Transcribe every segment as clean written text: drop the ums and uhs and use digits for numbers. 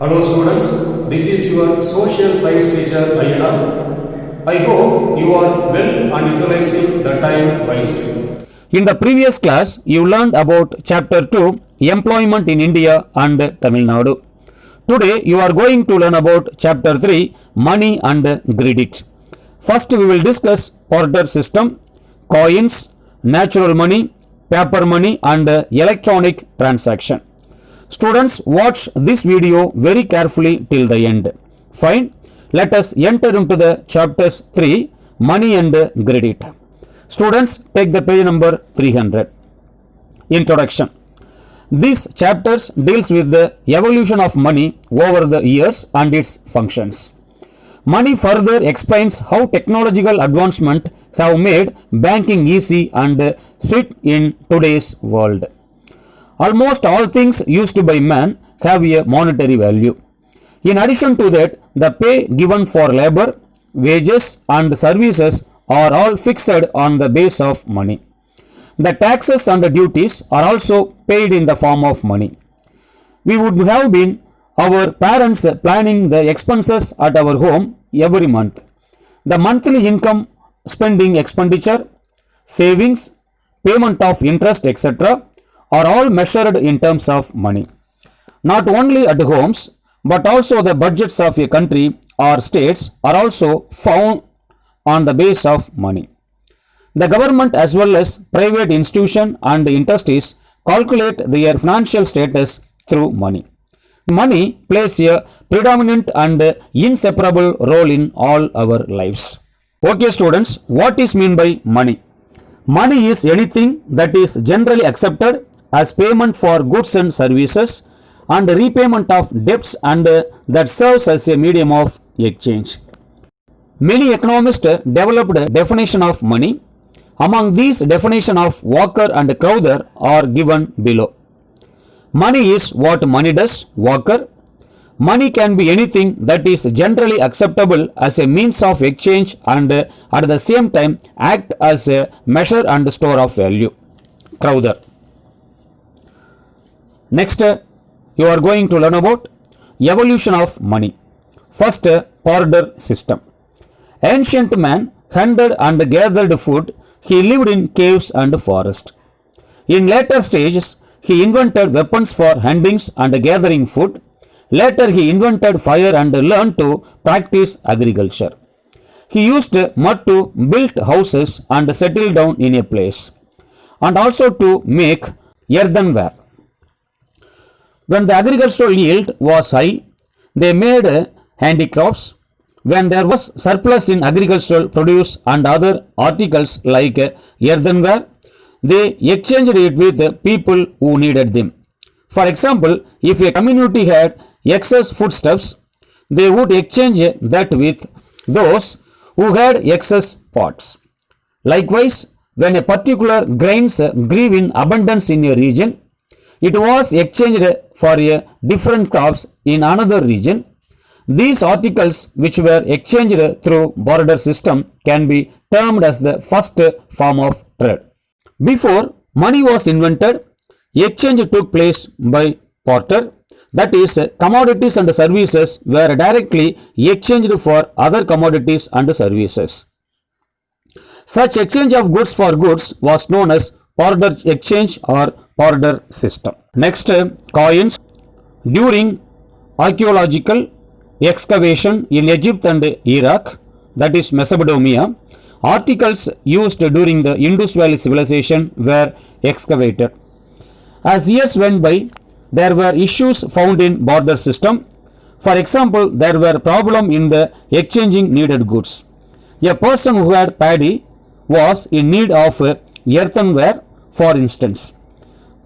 Hello students, this is your social science teacher Ayana. I hope you are well and utilizing the time wisely. In the previous class, you learned about chapter 2, Employment in India and Tamil Nadu. Today, you are going to learn about chapter 3, Money and Credit. First, we will discuss barter system, coins, natural money, paper money and electronic transaction. Students, watch this video very carefully till the end. Fine. Let us enter into the chapters 3, Money and Credit. Students, take the page number 300. Introduction. This chapters deals with the evolution of money over the years and its functions. Money further explains how technological advancement have made banking easy and swift in today's world. Almost all things used by man have a monetary value. In addition to that, the pay given for labor, wages and services are all fixed on the base of money. The taxes and the duties are also paid in the form of money. We would have been our parents planning the expenses at our home every month. The monthly income, spending expenditure, savings, payment of interest, etc. are all measured in terms of money. Not only at homes, but also the budgets of a country or states are also found on the base of money. The government as well as private institution and industries calculate their financial status through money. Money plays a predominant and inseparable role in all our lives. Okay students, what is meant by money? Money is anything that is generally accepted as payment for goods and services and repayment of debts and that serves as a medium of exchange. Many economists developed a definition of money. Among these definitions of Walker and Crowther are given below. Money is what money does, Walker. Money can be anything that is generally acceptable as a means of exchange and at the same time act as a measure and store of value, Crowther. Next, you are going to learn about evolution of money. First, barter system. Ancient man hunted and gathered food. He lived in caves and forests. In later stages, he invented weapons for hunting and gathering food. Later, he invented fire and learned to practice agriculture. He used mud to build houses and settle down in a place, and also to make earthenware. When the agricultural yield was high, they made handicrafts. When there was surplus in agricultural produce and other articles like earthenware, they exchanged it with people who needed them. For example, if a community had excess foodstuffs, they would exchange that with those who had excess pots. Likewise, when a particular grains grew in abundance in a region, it was exchanged for a different crops in another region. These articles which were exchanged through barter system can be termed as the first form of trade. Before money was invented, exchange took place by barter, that is, commodities and services were directly exchanged for other commodities and services. Such exchange of goods for goods was known as barter exchange or barter system. Next, coins. During archaeological excavation in Egypt and Iraq, that is Mesopotamia, articles used during the Indus Valley civilization were excavated. As years went by, there were issues found in barter system. For example, there were problems in the exchanging needed goods. A person who had paddy was in need of earthenware, for instance,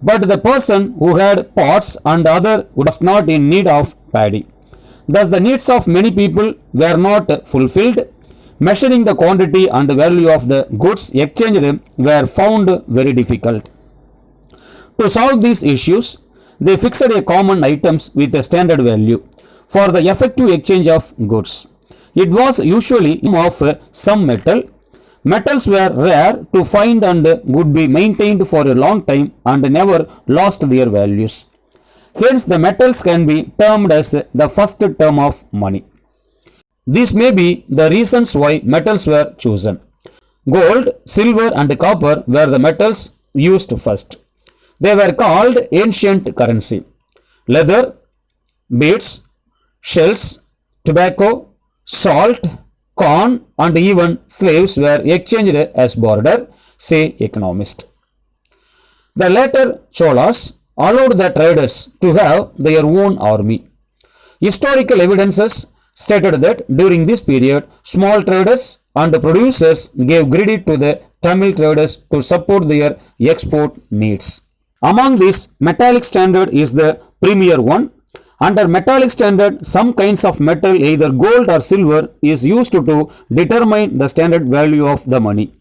but the person who had pots and other was not in need of paddy. Thus, the needs of many people were not fulfilled. Measuring the quantity and value of the goods exchanged were found very difficult. To solve these issues, they fixed a common items with a standard value for the effective exchange of goods. It was usually of some metal. Metals were rare to find and would be maintained for a long time and never lost their values. Hence, the metals can be termed as the first term of money. These may be the reasons why metals were chosen. Gold, silver, and copper were the metals used first. They were called ancient currency. Leather, beads, shells, tobacco, salt, corn, and even slaves were exchanged as barter, say economists. The later Cholas allowed the traders to have their own army. Historical evidences stated that during this period, small traders and producers gave credit to the Tamil traders to support their export needs. Among these, metallic standard is the premier one. Under metallic standard, some kinds of metal, either gold or silver, is used to determine the standard value of the money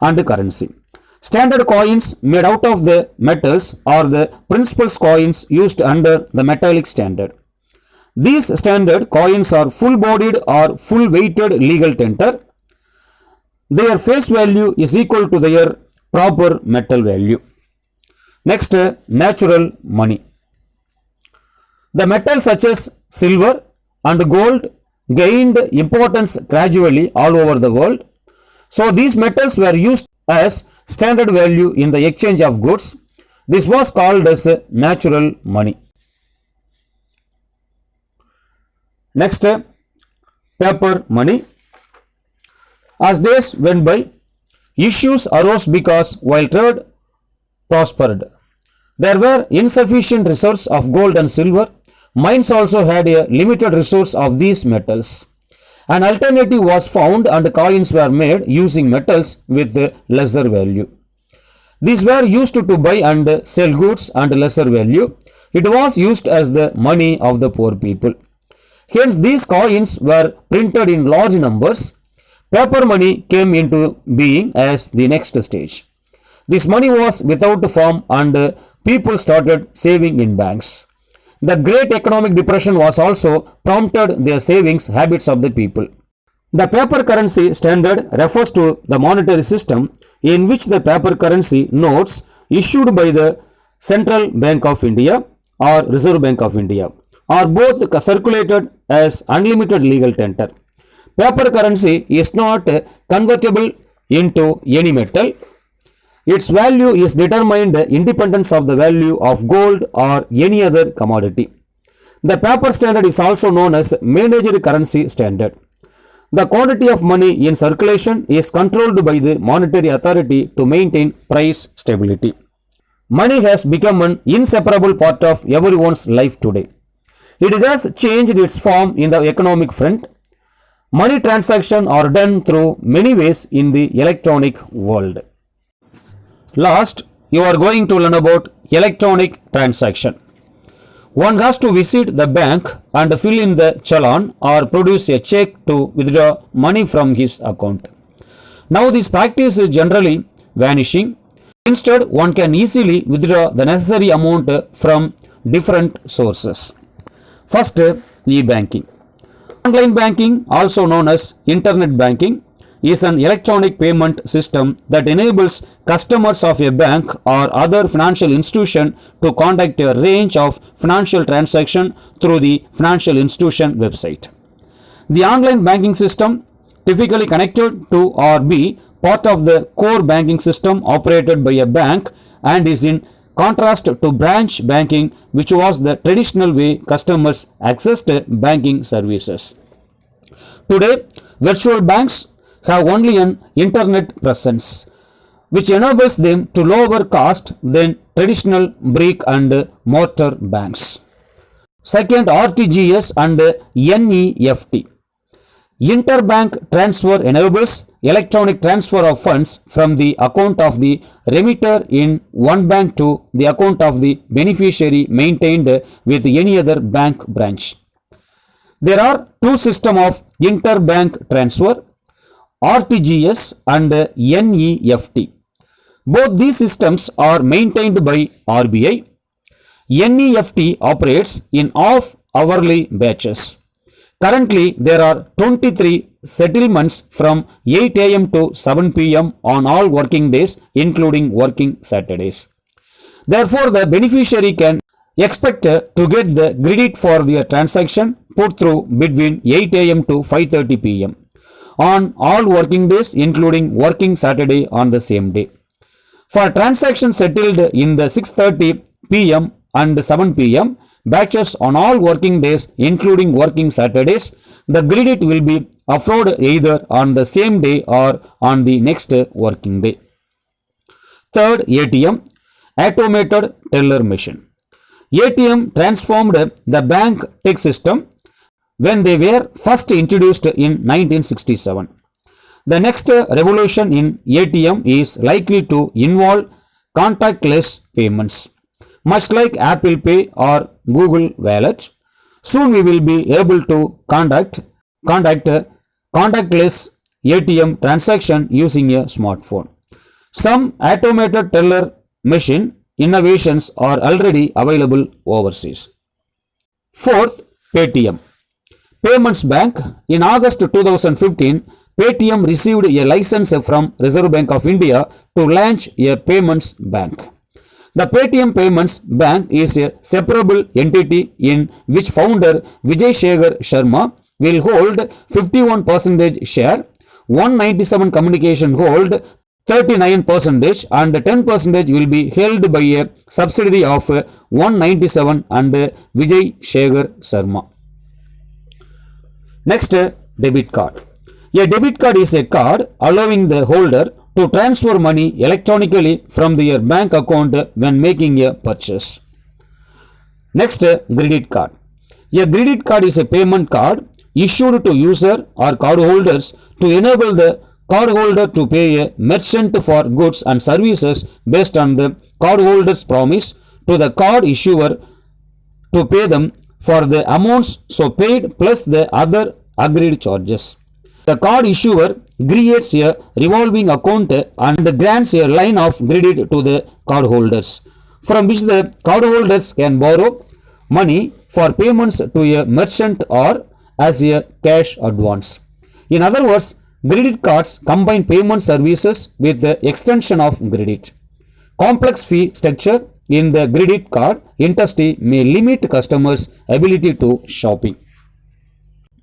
and currency. Standard coins made out of the metals are the principal coins used under the metallic standard. These standard coins are full-bodied or full-weighted legal tender. Their face value is equal to their proper metal value. Next, natural money. The metals such as silver and gold gained importance gradually all over the world. So these metals were used as standard value in the exchange of goods. This was called as natural money. Next, paper money. As days went by, issues arose because while trade prospered, there were insufficient resources of gold and silver. Mines also had a limited resource of these metals. An alternative was found and coins were made using metals with lesser value. These were used to buy and sell goods and lesser value. It was used as the money of the poor people. Hence, these coins were printed in large numbers. Paper money came into being as the next stage. This money was without form and people started saving in banks. The Great Economic Depression was also prompted the savings habits of the people. The paper currency standard refers to the monetary system in which the paper currency notes issued by the Central Bank of India or Reserve Bank of India are both circulated as unlimited legal tender. Paper currency is not convertible into any metal. Its value is determined independent of the value of gold or any other commodity. The paper standard is also known as managed currency standard. The quantity of money in circulation is controlled by the monetary authority to maintain price stability. Money has become an inseparable part of everyone's life today. It has changed its form in the economic front. Money transactions are done through many ways in the electronic world. Last, you are going to learn about electronic transaction. One has to visit the bank and fill in the challan or produce a check to withdraw money from his account. Now this practice is generally vanishing. Instead, one can easily withdraw the necessary amount from different sources. First, e-banking. Online banking, also known as internet banking, is an electronic payment system that enables customers of a bank or other financial institution to conduct a range of financial transactions through the financial institution website. The online banking system typically connected to or be part of the core banking system operated by a bank and is in contrast to branch banking, which was the traditional way customers accessed banking services. Today, virtual banks have only an internet presence, which enables them to lower cost than traditional brick and mortar banks. Second, RTGS and NEFT. Interbank transfer enables electronic transfer of funds from the account of the remitter in one bank to the account of the beneficiary maintained with any other bank branch. There are two systems of interbank transfer, RTGS and NEFT. Both these systems are maintained by RBI. NEFT operates in off-hourly batches. Currently, there are 23 settlements from 8 am to 7 pm on all working days, including working Saturdays. Therefore, the beneficiary can expect to get the credit for their transaction put through between 8 a.m. to 5:30 p.m. on all working days, including working Saturday on the same day. For transactions settled in the 6:30 p.m. and 7 p.m. batches on all working days, including working Saturdays, the credit will be offered either on the same day or on the next working day. Third, ATM, automated teller machine. ATM transformed the bank tech system when they were first introduced in 1967. The next revolution in ATM is likely to involve contactless payments. Much like Apple Pay or Google Wallet, soon we will be able to conduct contactless ATM transaction using a smartphone. Some automated teller machine innovations are already available overseas. Fourth, Paytm. Payments Bank. In August 2015, Paytm received a license from Reserve Bank of India to launch a payments bank. The Paytm Payments Bank is a separable entity in which founder Vijay Shekhar Sharma will hold 51% share, 197 Communication hold 39% and 10% will be held by a subsidiary of 197 and Vijay Shekhar Sharma. Next, debit card. A debit card is a card allowing the holder to transfer money electronically from their bank account when making a purchase. Next, credit card. A credit card is a payment card issued to user or cardholders to enable the cardholder to pay a merchant for goods and services based on the cardholder's promise to the card issuer to pay them for the amounts so paid plus the other agreed charges. The card issuer creates a revolving account and grants a line of credit to the cardholders, from which the cardholders can borrow money for payments to a merchant or as a cash advance. In other words, credit cards combine payment services with the extension of credit. Complex fee structure in the credit card industry may limit customers' ability to shopping.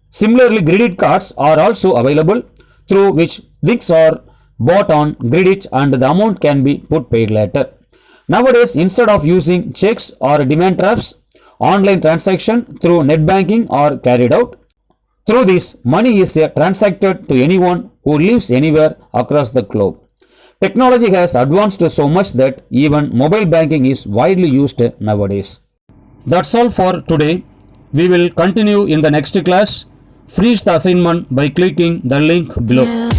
Similarly, credit cards are also available through which things are bought on credit and the amount can be put paid later. Nowadays, instead of using checks or demand drafts, online transaction through net banking are carried out. Through this, money is transacted to anyone who lives anywhere across the globe. Technology has advanced so much that even mobile banking is widely used nowadays. That's all for today. We will continue in the next class. Finish the assignment by clicking the link below.